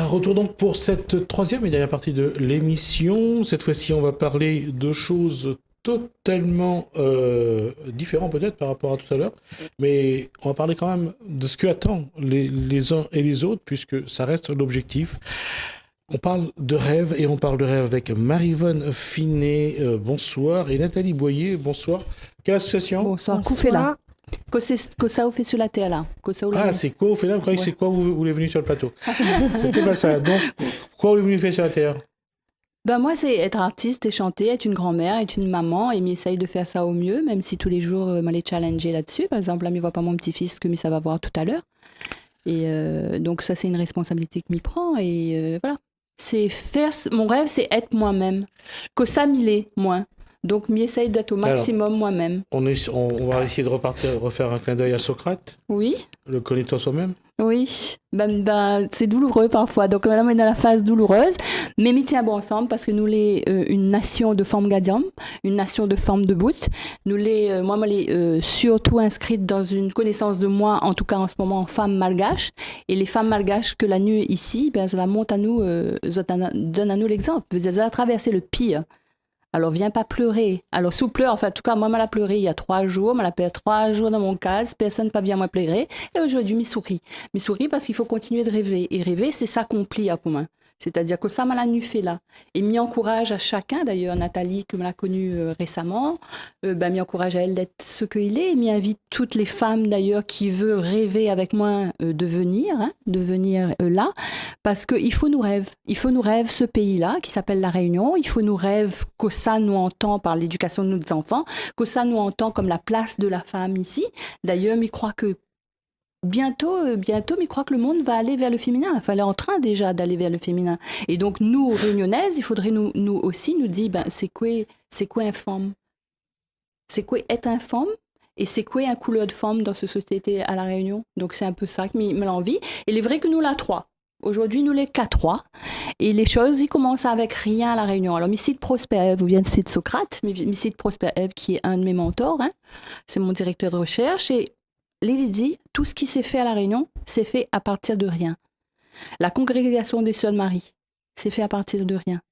Retour donc pour cette troisième et dernière partie de l'émission. Cette fois-ci, on va parler de choses totalement différentes peut-être par rapport à tout à l'heure, mais on va parler quand même de ce que attendent les uns et les autres, puisque ça reste l'objectif. On parle de rêve et on parle de rêve avec Marie-Vonne Finet, bonsoir, et Nathalie Boyer, bonsoir. Quelle association? Bonsoir. Koufela. Kosa fait sur la terre là. Ah, c'est quoi vous faites là? Vous croyez que c'est quoi vous voulez venir sur le plateau? C'était pas ça. Donc, quoi vous voulez venir faire sur la terre? Ben moi, c'est être artiste et chanter, être une grand-mère, être une maman, et m'essaye de faire ça au mieux, même si tous les jours, m'allais challenger là-dessus. Par exemple, là, ne voit pas mon petit-fils que ça va voir tout à l'heure. Et donc, ça, c'est une responsabilité que m'y prend. Et voilà. C'est faire... Mon rêve, c'est être moi-même. Que ça m'y moins. Donc, m'essaye d'être au maximum moi-même. On va essayer de refaire un clin d'œil à Socrate. Oui. Le connais-toi toi-même? Oui, c'est douloureux parfois. Donc là, on est dans la phase douloureuse, mais nous tiens bon ensemble parce que nous sommes une nation de femmes gardiennes, une nation de femmes debout. Nous moi, surtout inscrite dans une connaissance de moi, en tout cas en ce moment, en femmes malgaches. Et les femmes malgaches que la nuit ici, ça montre à nous, donne à nous l'exemple. Ça a traversé le pire. Alors, viens pas pleurer. Alors, sous pleure, enfin, en tout cas, moi, elle a pleuré il y a 3 jours. Elle a pleuré 3 jours dans mon cas. Personne pas vient me pleurer. Et aujourd'hui, m'y sourit. M'y sourit parce qu'il faut continuer de rêver. Et rêver, c'est s'accomplir à commun. C'est-à-dire que ça m'a la nu fait là. Et m'y encourage à chacun, d'ailleurs, Nathalie, que me l'a connue récemment, m'y encourage à elle d'être ce qu'il est. M'y invite toutes les femmes, d'ailleurs, qui veulent rêver avec moi de venir là. Parce qu'il faut nous rêve. Il faut nous rêve ce pays-là, qui s'appelle La Réunion. Il faut nous rêve que ça nous entend par l'éducation de nos enfants, que ça nous entend comme la place de la femme ici. D'ailleurs, m'y croit que bientôt, mais crois que le monde va aller vers le féminin. Enfin, elle est en train déjà d'aller vers le féminin. Et donc, nous, réunionnaises, il faudrait nous aussi nous dire, c'est quoi une femme? C'est quoi être une femme? Et c'est quoi une couleur de femme dans cette société à La Réunion? Donc, c'est un peu ça qui me l'envie. Et il est vrai que nous, la 3. Aujourd'hui, nous les 4-3. Et les choses, ils commencent avec rien à La Réunion. Alors, Missy Prosper Eve, vous venez de citer Socrate, Missy Prosper Eve, qui est un de mes mentors, c'est mon directeur de recherche. Et Lily dit, tout ce qui s'est fait à La Réunion, c'est fait à partir de rien. La congrégation des Sœurs de Marie, c'est fait à partir de rien.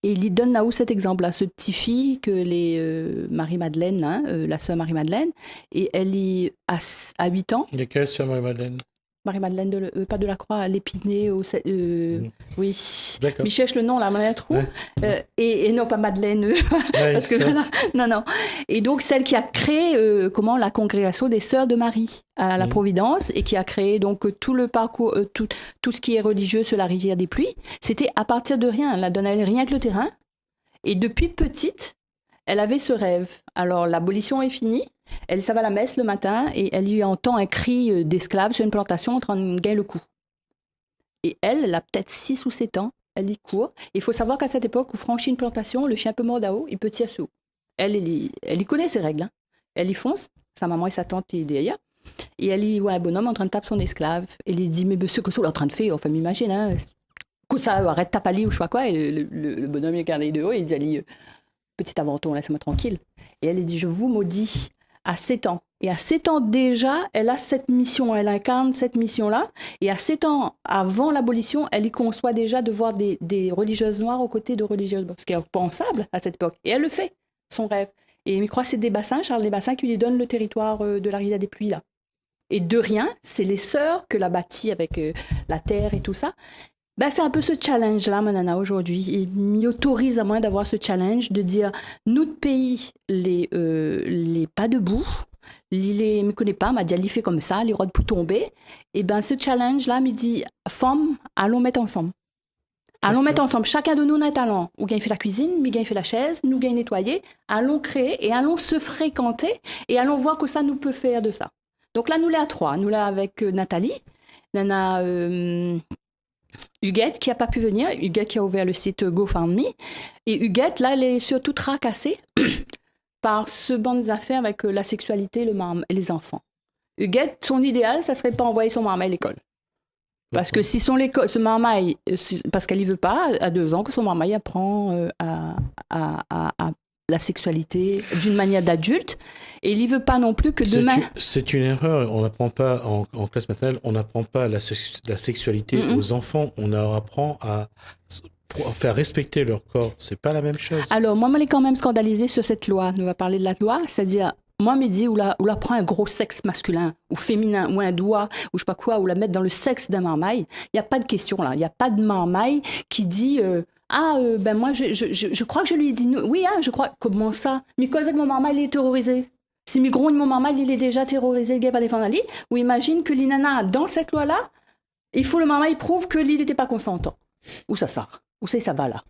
Et il donne là où cet exemple, là, ce petit fille que Marie-Madeleine, la sœur Marie-Madeleine, et elle est à 8 ans. De quelle sœur Marie-Madeleine? Marie-Madeleine, pas de la Croix, à l'Épinay, oui. D'accord. Mais cherche le nom, là, on trou. Et non, pas Madeleine. Parce que non. Et donc, celle qui a créé, la congrégation des Sœurs de Marie à la Providence, et qui a créé donc tout le parcours, tout ce qui est religieux sur la rivière des Pluies, c'était à partir de rien. Elle n'a donné rien que le terrain. Et depuis petite, elle avait ce rêve. Alors, l'abolition est finie. Elle s'en va à la messe le matin et elle y entend un cri d'esclave sur une plantation en train de gagner le coup. Et elle a peut-être 6 ou 7 ans, elle y court. Il faut savoir qu'à cette époque, où franchit une plantation, le chien peut mordre à eau, il peut tirer sous. Elle y connaît ses règles. Elle y fonce, sa maman et sa tante est derrière. Et elle y voit un bonhomme en train de taper son esclave. Elle lui dit, mais monsieur, qu'est-ce que vous êtes en train de faire? Enfin, m'imagine, que ça arrête de taper ou je sais pas quoi. Et le bonhomme il regarde de haut et il dit, petit aventon, laisse-moi tranquille. Et elle lui dit, je vous maudis. À 7 ans. Et à 7 ans déjà, elle a cette mission, elle incarne cette mission-là. Et à 7 ans, avant l'abolition, elle y conçoit déjà de voir des religieuses noires aux côtés de religieuses, ce qui est impensable à cette époque. Et elle le fait, son rêve. Et il croit que c'est Desbassins, Charles Desbassins, qui lui donne le territoire de la rivière des Pluies, là. Et de rien, c'est les sœurs que l'a bâti avec la terre et tout ça. C'est un peu ce challenge-là, mon nana, aujourd'hui. Il m'autorise à moi d'avoir ce challenge de dire, notre pays, les pas debout, il me connaît pas, m'a dit, il fait comme ça, les rois de pour tomber. Et ce challenge-là me dit, femmes, allons mettre ensemble. Allons mettre ensemble. Chacun de nous a un talent. Ou gagne fait la cuisine, mi gagne fait la chaise, nous gagne nettoyer. Allons créer et allons se fréquenter et allons voir que ça nous peut faire de ça. Donc là, nous l'avons à 3. Nous l'avons avec Nathalie, nana, Huguette qui n'a pas pu venir, Huguette qui a ouvert le site GoFundMe. Et Huguette, là, elle est surtout tracassée par ce banc d'affaires avec la sexualité et les enfants. Huguette, son idéal, ça serait pas envoyer son marmaille à l'école. Parce que si ce marmaille, parce qu'elle y veut pas, à 2 ans, que son marmaille apprend à la sexualité d'une manière d'adulte. Et il ne veut pas non plus que demain... C'est une erreur. On n'apprend pas en classe maternelle, on n'apprend pas la sexualité aux enfants. On leur apprend à faire respecter leur corps. C'est pas la même chose. Alors, moi, je l'ai quand même scandalisé sur cette loi. On va parler de la loi, c'est-à-dire... Moi, me dit, ou la prend un gros sexe masculin, ou féminin, ou un doigt, ou je sais pas quoi, ou la mettre dans le sexe d'un marmaille. Il n'y a pas de question là. Il n'y a pas de marmaille qui dit, ben moi, je crois que je lui ai dit, oui, je crois, comment ça? Mais quand mon marmaille, il est terrorisé. Si mes gros, mon marmaille, il est déjà terrorisé, le gars va défendre Ali, ou imagine que l'inana, dans cette loi-là, il faut le marmaille prouve que l'île n'était pas consentant. Où ça sort? Où ça va là?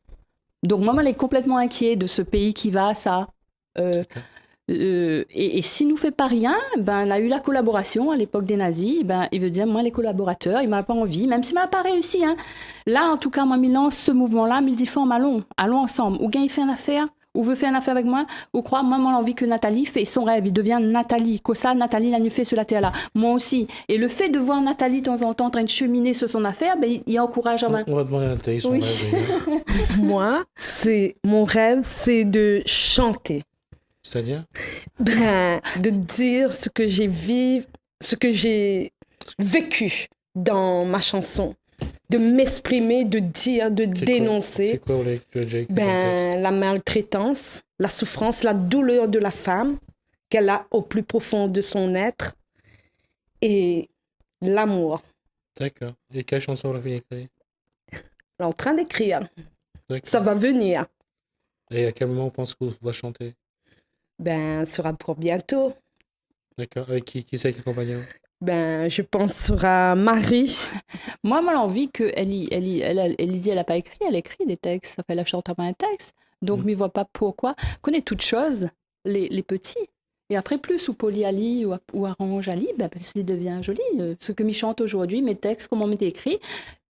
Donc, moi, elle est complètement inquiet de ce pays qui va à ça. Et s'il nous fait pas rien, ben, on a eu la collaboration à l'époque des nazis, ben, il veut dire, moi, les collaborateurs, il m'a pas envie, même s'il m'a pas réussi, hein. Là, en tout cas, moi, il lance ce mouvement-là, mais il dit, allons ensemble. Ou bien il fait une affaire, ou veut faire une affaire avec moi, ou croit, moi, j'ai envie que Nathalie fait son rêve, il devient Nathalie. Que ça, Nathalie l'a fait sur la terre là. Moi aussi. Et le fait de voir Nathalie, de temps en temps, en train de cheminer sur son affaire, ben, il encourage. On va demander à Nathalie son rêve. Moi, mon rêve, c'est de chanter. C'est-à-dire? De dire ce que j'ai vécu dans ma chanson, de m'exprimer, de dire, de dénoncer. C'est quoi la maltraitance, la souffrance, la douleur de la femme qu'elle a au plus profond de son être et l'amour. D'accord. Et quelle chanson on a fini d'écrire? Elle est en train d'écrire. D'accord. Ça va venir. Et à quel moment on pense qu'on va chanter? Sera pour bientôt. D'accord. Avec qui c'est qui accompagne? Je pense sera Marie. Moi, j'ai envie que Élisie, elle n'a pas écrit, elle écrit des textes. Ça fait elle chante un texte. Donc, je ne vois pas pourquoi. Connaît toutes choses, les petits. Et après, plus ou Poli Ali ou Arrange Ali, ça devient joli. Ce que je chante aujourd'hui, mes textes, comment m'étaient écrits.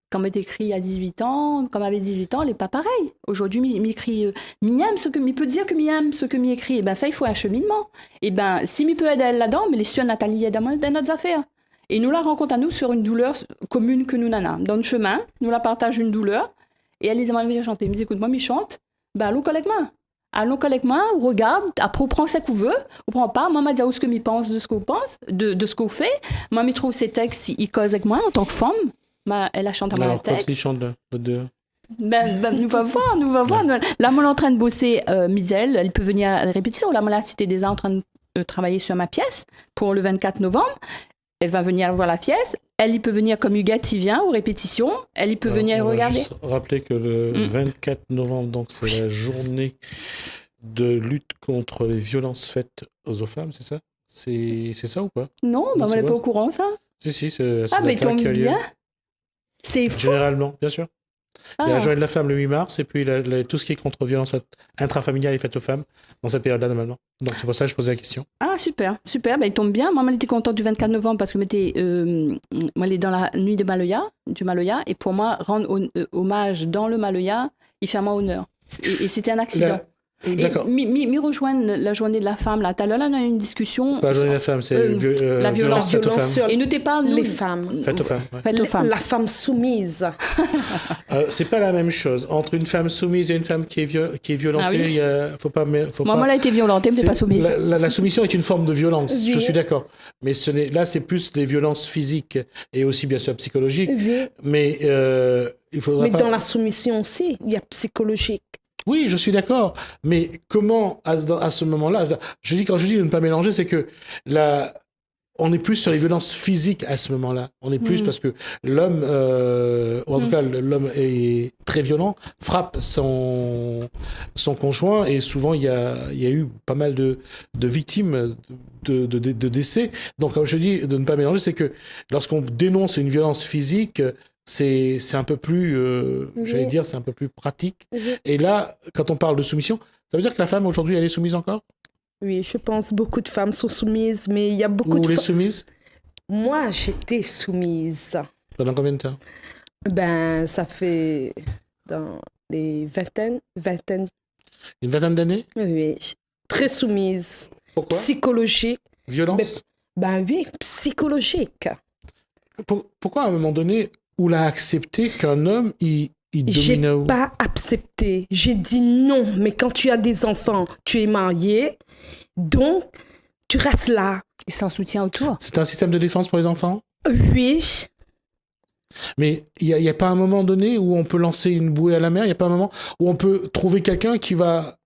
Quand m'était écrit à 18 ans, quand m'avait 18 ans, elle n'est pas pareil. Aujourd'hui, m'écrit, aime ce que m'y peut dire que aime ce que m'y écrit. Et ça, il faut un cheminement. Et si m'y peut aider elle là-dedans, mais les sœurs Nathalie aide dans notre affaire. Et nous la rencontre à nous sur une douleur commune que nous n'avons. Dans le chemin, nous la partage une douleur. Et elle les a envie de chanter. Elle me dit, écoute, moi, m'y chante. Allons collègue-moi. Allons collègue-moi, on regarde, après on prend ce qu'on veut, on prend pas. Moi, m'a dit où ce que m'y pense de ce qu'on pense, de ce qu'on fait. Moi, m'y trouve ces textes, ils causent avec moi en tant que femme. Elle a chanté un texte. Alors, chante de deux. Nous va voir. Là, moi, elle est en train de bosser, Misel, elle peut venir à la répétition. Là, moi, la Cité des Arts en train de travailler sur ma pièce pour le 24 novembre. Elle va venir voir la pièce. Elle y peut venir comme Huguette, il vient aux répétitions. Elle y peut venir regarder. Je vais rappeler que le 24 novembre, donc, c'est la journée de lutte contre les violences faites aux femmes, c'est ça? C'est ça ou pas? Non, elle n'est pas au courant, ça. Si, c'est mais tombe bien. C'est fou. Généralement, bien sûr. Il y a la journée de la femme le 8 mars, et puis tout ce qui est contre violence intrafamiliale et faite aux femmes dans cette période-là, normalement. Donc c'est pour ça que je posais la question. Ah, super. Il tombe bien. Moi, elle était contente du 24 novembre parce que moi, elle est dans la nuit du Maloya, et pour moi, rendre hommage dans le Maloya, il fait à moi honneur. Et c'était un accident. D'accord. Mi rejoindre la journée de la femme, là. Tout à l'heure, là, on a eu une discussion. Pas la journée de la femme, c'est la violence faite aux femmes. Et nous te parle, les femmes. Faites aux femmes. Ouais. Faites aux femmes. La femme soumise. C'est pas la même chose. Entre une femme soumise et une femme qui est violentée, faut pas. Moi, elle a été violentée, mais c'est pas soumise. La soumission est une forme de violence, oui. Je suis d'accord. Mais là, c'est plus des violences physiques et aussi, bien sûr, psychologiques. Oui. Mais il faudra pas... dans la soumission aussi, il y a psychologique. Oui, je suis d'accord. Mais comment, à ce moment-là, quand je dis de ne pas mélanger, c'est que on est plus sur les violences physiques à ce moment-là. On est plus parce que l'homme, ou en tout cas l'homme est très violent, frappe son conjoint, et souvent il y a eu pas mal de victimes de décès. Donc comme je dis, de ne pas mélanger, c'est que lorsqu'on dénonce une violence physique, c'est un peu plus, j'allais dire, c'est un peu plus pratique. Et là, quand on parle de soumission, ça veut dire que la femme aujourd'hui, elle est soumise encore? Oui, je pense beaucoup de femmes sont soumises, mais il y a beaucoup de... Vous êtes soumise? Moi, j'étais soumise. Pendant combien de temps? Ça fait dans les vingtaines. Une vingtaine d'années? Oui, très soumise. Pourquoi? Psychologique. Violence? Oui, psychologique. Pourquoi à un moment donné, on l'a accepté qu'un homme il J'ai pas accepté. J'ai dit non, mais quand tu as des enfants, tu es marié, donc tu restes là. Et sans soutien autour. C'est un système de défense pour les enfants? Oui. Mais il n'y a pas un moment donné où on peut lancer une bouée à la mer? Il n'y a pas un moment où on peut trouver quelqu'un qui va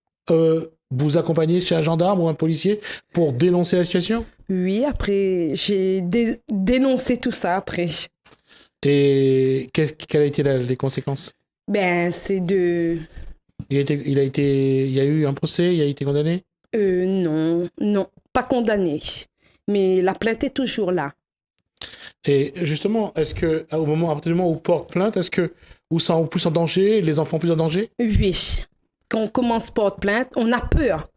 vous accompagner chez un gendarme ou un policier pour dénoncer la situation? Oui, après, j'ai dénoncé tout ça après. Et quelles ont été les conséquences? Ben, c'est de... Il y a eu un procès, il a été condamné? Non, pas condamné. Mais la plainte est toujours là. Et justement, est-ce que à partir du moment où on porte plainte, est-ce que vous sentez plus en danger, les enfants plus en danger? Oui. Quand on commence porte plainte, on a peur.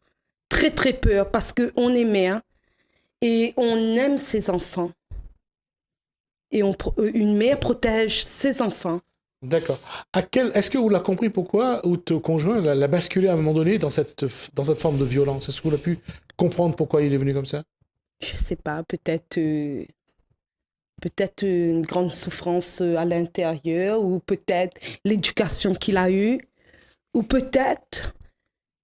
Très, très peur parce qu'on est mère et on aime ses enfants. Et une mère protège ses enfants. D'accord. Est-ce que vous l'avez compris pourquoi ou ton conjoint l'a basculé à un moment donné dans cette forme de violence? Est-ce que vous avez pu comprendre pourquoi il est devenu comme ça? Je sais pas, peut-être une grande souffrance à l'intérieur, ou peut-être l'éducation qu'il a eue, ou peut-être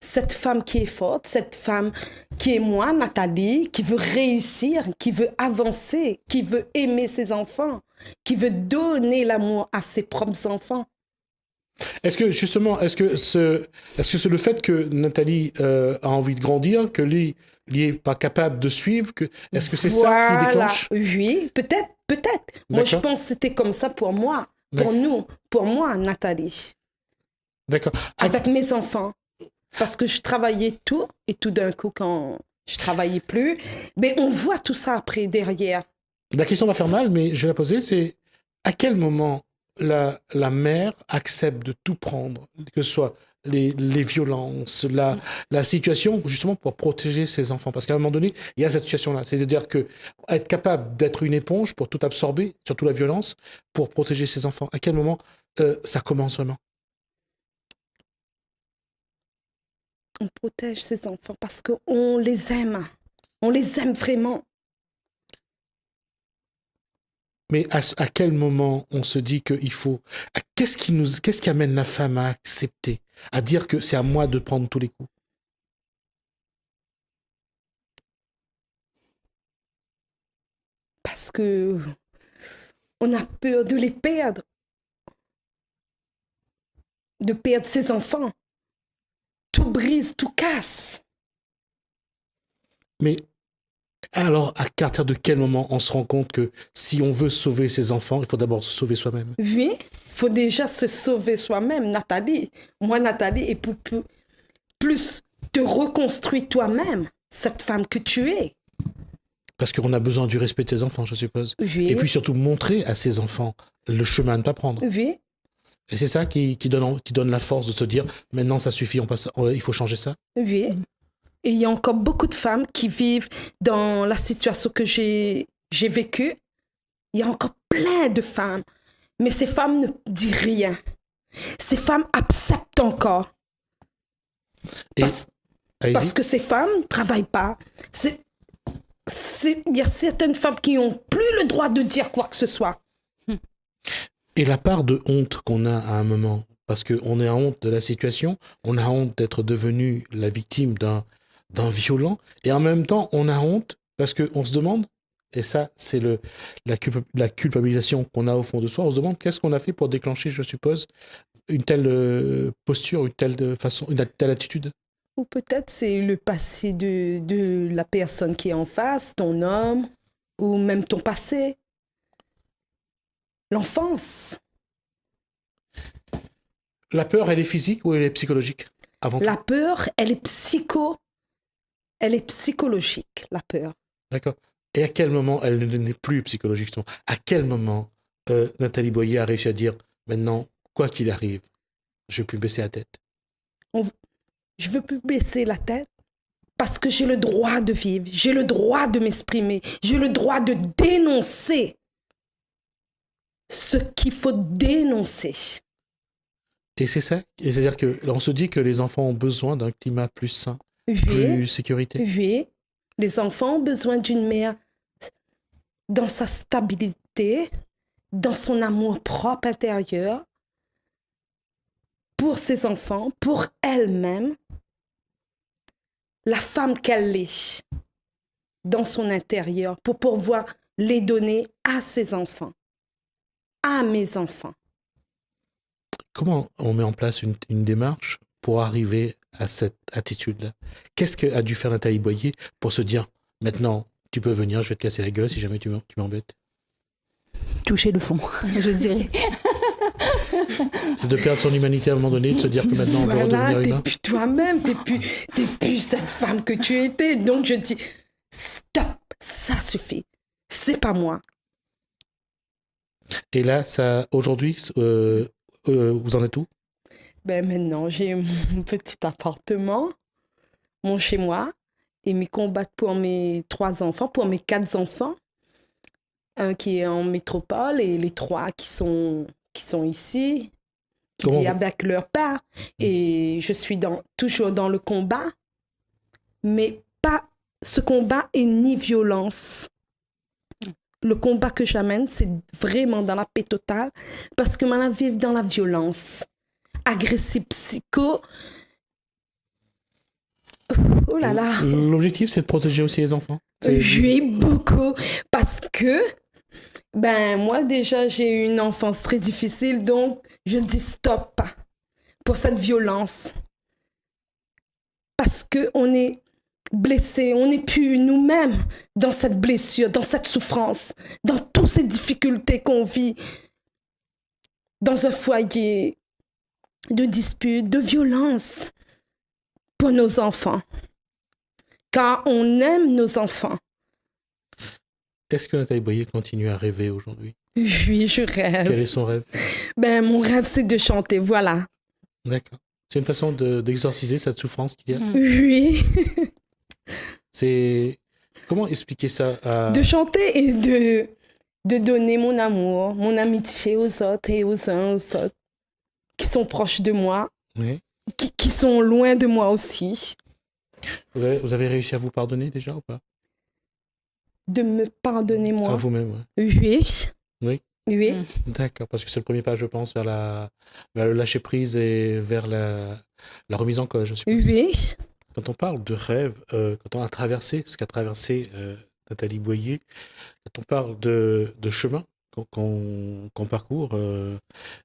cette femme qui est forte, cette femme qui est moi, Nathalie, qui veut réussir, qui veut avancer, qui veut aimer ses enfants, qui veut donner l'amour à ses propres enfants. Est-ce que c'est le fait que Nathalie a envie de grandir, que lui n'est pas capable de suivre, est-ce que c'est ça qui déclenche? Oui, peut-être. Moi, je pense que c'était comme ça pour moi, pour moi, Nathalie. D'accord. Avec mes enfants. Parce que je travaillais tout, et tout d'un coup, quand je travaillais plus, mais on voit tout ça après, derrière. La question va faire mal, mais je vais la poser, c'est à quel moment la mère accepte de tout prendre, que ce soit les violences, la situation, justement pour protéger ses enfants? Parce qu'à un moment donné, il y a cette situation-là. C'est-à-dire que être capable d'être une éponge pour tout absorber, surtout la violence, pour protéger ses enfants. À quel moment ça commence vraiment? On protège ses enfants parce qu'on les aime. On les aime vraiment. Mais à quel moment on se dit qu'il faut... Qu'est-ce qui amène la femme à accepter, à dire que c'est à moi de prendre tous les coups? Parce que on a peur de les perdre. De perdre ses enfants. Tout brise, tout casse. Mais alors, à partir de quel moment on se rend compte que si on veut sauver ses enfants, il faut d'abord se sauver soi-même? Oui, il faut déjà se sauver soi-même, Nathalie. Moi, Nathalie, et plus te reconstruire toi-même, cette femme que tu es. Parce qu'on a besoin du respect de ses enfants, je suppose. Oui. Et puis surtout montrer à ses enfants le chemin à ne pas prendre. Oui. Et c'est ça qui donne la force de se dire, maintenant ça suffit, il faut changer ça. Oui. Et il y a encore beaucoup de femmes qui vivent dans la situation que j'ai vécue. Il y a encore plein de femmes. Mais ces femmes ne disent rien. Ces femmes acceptent encore. Parce que ces femmes ne travaillent pas. Il y a certaines femmes qui n'ont plus le droit de dire quoi que ce soit. Et la part de honte qu'on a à un moment, parce qu'on est en honte de la situation, on a honte d'être devenu la victime d'un violent, et en même temps, on a honte parce qu'on se demande, et ça, c'est la culpabilisation qu'on a au fond de soi, on se demande qu'est-ce qu'on a fait pour déclencher, je suppose, une telle posture, une telle façon, une telle attitude. Ou peut-être c'est le passé de la personne qui est en face, ton homme, ou même ton passé. L'enfance. La peur, elle est physique ou elle est psychologique avant La peur, elle est psychologique, la peur. D'accord. Et à quel moment elle n'est plus psychologique? À quel moment Nathalie Boyer a réussi à dire, maintenant, quoi qu'il arrive, je ne vais plus baisser la tête? Je ne veux plus baisser la tête parce que j'ai le droit de vivre, j'ai le droit de m'exprimer, j'ai le droit de dénoncer ce qu'il faut dénoncer. Et c'est ça? Et c'est-à-dire qu'on se dit que les enfants ont besoin d'un climat plus sain, plus sécurité? Oui, les enfants ont besoin d'une mère dans sa stabilité, dans son amour propre intérieur, pour ses enfants, pour elle-même, la femme qu'elle est dans son intérieur, pour pouvoir les donner à ses enfants, à mes enfants. Comment on met en place une démarche pour arriver à cette attitude-là? Qu'est-ce qu'a dû faire Nathalie Boyer pour se dire, maintenant, tu peux venir, je vais te casser la gueule si jamais tu m'embêtes? Toucher le fond, je dirais. C'est de perdre son humanité à un moment donné, de se dire que maintenant on peut redevenir humain. T'es plus toi-même, t'es plus cette femme que tu étais. Donc je dis, stop, ça suffit. C'est pas moi. Et là, ça, aujourd'hui, vous en êtes où? Ben maintenant, j'ai mon petit appartement, mon chez-moi, et mes combats pour mes 3 enfants, pour mes 4 enfants. Un qui est en métropole et les 3 qui sont ici, qui vivent avec leur père. Et je suis toujours dans le combat, mais ce combat est ni violence. Le combat que j'amène, c'est vraiment dans la paix totale, parce que maintenant, vivre dans la violence, agressif, psycho, oh là là. L'objectif, c'est de protéger aussi les enfants. Oui, beaucoup, parce que moi déjà, j'ai eu une enfance très difficile, donc je dis stop pour cette violence. Parce qu'on est blessé, on n'est plus nous-mêmes dans cette blessure, dans cette souffrance, dans toutes ces difficultés qu'on vit dans un foyer de disputes, de violence pour nos enfants. Car on aime nos enfants. Est-ce que Nathalie Boyer continue à rêver aujourd'hui? Oui, je rêve. Quel est son rêve? Mon rêve, c'est de chanter, voilà. D'accord. C'est une façon d'exorciser cette souffrance qu'il y a? Oui. C'est... Comment expliquer ça à... De chanter et de donner mon amour, mon amitié aux autres et aux uns aux autres qui sont proches de moi, oui. qui sont loin de moi aussi. Vous avez réussi à vous pardonner déjà ou pas? De me pardonner moi. À vous-même, ouais. Oui. Oui. Oui. D'accord, parce que c'est le premier pas, je pense, vers le lâcher-prise et vers la remise en cause, je suppose. Oui. Quand on parle de rêve, quand on a traversé ce qu'a traversé Nathalie Boyer, quand on parle de chemin qu'on parcourt,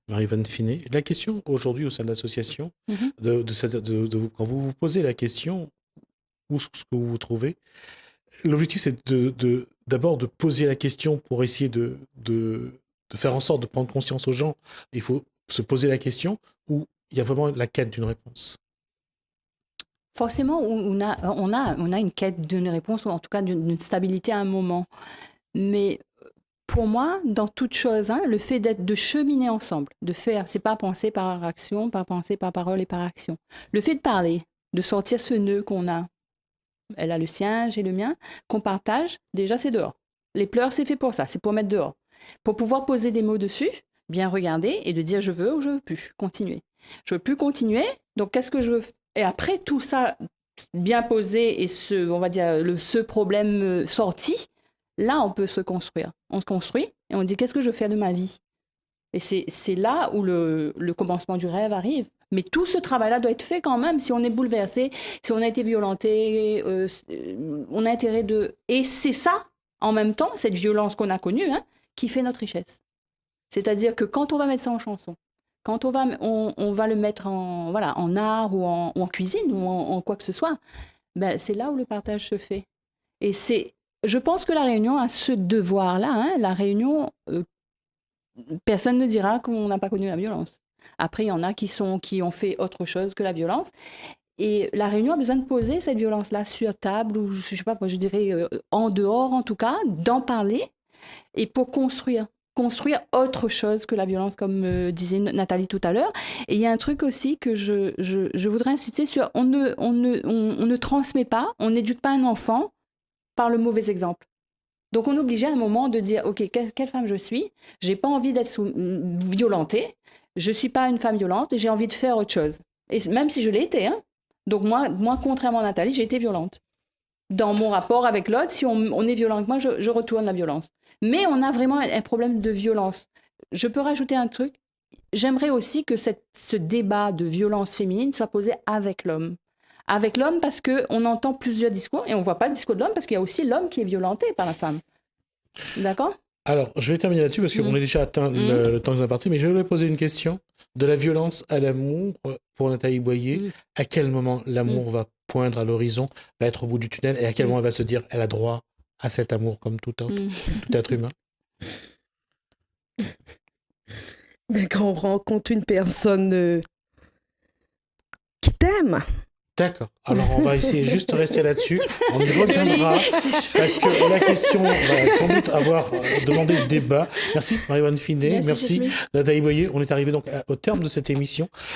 Marie-Van Finet, la question aujourd'hui au sein de l'association, quand vous vous posez la question, où ce que vous vous trouvez, l'objectif c'est d'abord de poser la question pour essayer de faire en sorte de prendre conscience aux gens. Il faut se poser la question où il y a vraiment la quête d'une réponse. Forcément, on a une quête d'une réponse, ou en tout cas d'une stabilité à un moment. Mais pour moi, dans toute chose, le fait de cheminer ensemble, de faire, c'est pas penser par action, pas penser par parole et par action. Le fait de parler, de sortir ce nœud qu'on a, elle a le sien, j'ai le mien, qu'on partage, déjà c'est dehors. Les pleurs, c'est fait pour ça, c'est pour mettre dehors. Pour pouvoir poser des mots dessus, bien regarder et de dire je veux ou je veux plus continuer. Je veux plus continuer, donc qu'est-ce que je veux? Et après tout ça bien posé et ce problème sorti, là on peut se construire. On se construit et on dit qu'est-ce que je veux faire de ma vie? Et c'est là où le commencement du rêve arrive. Mais tout ce travail-là doit être fait quand même. Si on est bouleversé, si on a été violenté, on a intérêt de... Et c'est ça, en même temps, cette violence qu'on a connue, qui fait notre richesse. C'est-à-dire que quand on va mettre ça en chanson, quand on va le mettre en art ou en cuisine ou en quoi que ce soit, c'est là où le partage se fait. Et je pense que la Réunion a ce devoir-là. La Réunion, personne ne dira qu'on n'a pas connu la violence. Après, il y en a qui ont fait autre chose que la violence. Et la Réunion a besoin de poser cette violence-là sur table, ou je sais pas, je dirais en dehors en tout cas, d'en parler, et pour construire autre chose que la violence, comme disait Nathalie tout à l'heure. Et il y a un truc aussi que je voudrais insister sur, on ne transmet pas, on n'éduque pas un enfant par le mauvais exemple. Donc on est obligé à un moment de dire, ok, quelle femme je suis, j'ai pas envie d'être violentée, je suis pas une femme violente et j'ai envie de faire autre chose. Et même si je l'ai été, Donc moi, contrairement à Nathalie, j'ai été violente. Dans mon rapport avec l'autre, si on est violent avec moi, je retourne la violence. Mais on a vraiment un problème de violence. Je peux rajouter un truc, j'aimerais aussi que ce débat de violence féminine soit posé avec l'homme. Avec l'homme parce qu'on entend plusieurs discours et on ne voit pas le discours de l'homme parce qu'il y a aussi l'homme qui est violenté par la femme. D'accord ? Alors, je vais terminer là-dessus parce qu'on a déjà atteint le temps de la partie, mais je voulais poser une question. De la violence à l'amour, pour Nathalie Boyer, à quel moment l'amour va poindre à l'horizon, va être au bout du tunnel, et à quel moment elle va se dire elle a droit à cet amour comme tout être humain? Mais quand on rencontre une personne qui t'aime. D'accord. Alors, on va essayer juste de rester là-dessus. On y reviendra parce que la question va sans doute avoir demandé le débat. Merci Marie-Anne Finet. Merci Nathalie Boyer. On est arrivé donc au terme de cette émission.